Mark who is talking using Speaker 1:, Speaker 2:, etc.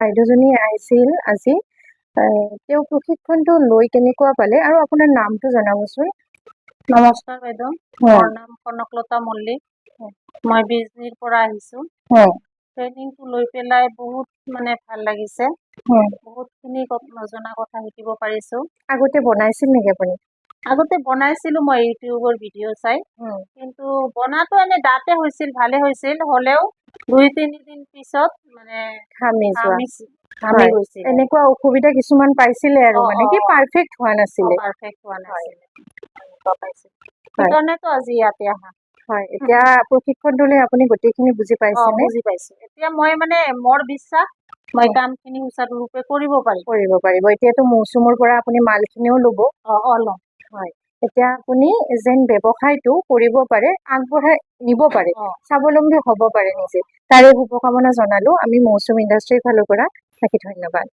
Speaker 1: বাইদেউজনী আহিছিল আজি তেওঁ প্ৰশিক্ষণটো লৈ কেনেকুৱা পালে আৰু আপোনাৰ নামটো জনাবচোন।
Speaker 2: নমস্কাৰ বাইদেউ, মোৰ নাম কনকলতা মল্লিক। মই বিজনীৰ পৰা আহিছো। ট্ৰেইনিংটো লৈ পেলাই বহুত ভাল লাগিছে। বহুতখিনি নজনা কথা শিকিব পাৰিছো।
Speaker 1: আগতে বনাইছিল নেকি আপুনি?
Speaker 2: আগতে বনাইছিলো মই ইউটিউবৰ ভিডিঅ' চাই, কিন্তু বনাটো এনে দাঁতে হৈছিল, ভালে হৈছিল, হলেও 2-3 দিন পিছত
Speaker 1: ঘামি
Speaker 2: গৈছিল।
Speaker 1: এনেকুৱা অসুবিধা কিছুমান পাইছিলে আৰু কি পাৰফেক্ট হোৱা নাছিলে।
Speaker 2: সেইকাৰণেতো আজি ইয়াতে আহা।
Speaker 1: হয়, এতিয়া প্ৰশিক্ষণটো লৈ আপুনি গোটেইখিনি বুজি পাইছে নে?
Speaker 2: বুজি পাইছো। এতিয়া মই মোৰ বিশ্বাস মই কামখিনি সুচাৰুৰূপে কৰিব পাৰিব।
Speaker 1: এতিয়াতো মৌচুমৰ পৰা আপুনি মালখিনিও ল'ব।
Speaker 2: ল'ম।
Speaker 1: হয়, এতিয়া আপুনি যেন ব্যৱসায়টো কৰিব পাৰে, আগবঢ়াই নিব পাৰে, স্বাৱলম্বী হ'ব পাৰে নিজে, তাৰে শুভকামনা জনালো আমি মৌচুম ইণ্ডাষ্ট্ৰীৰ ফালৰ পৰা। ধন্যবাদ।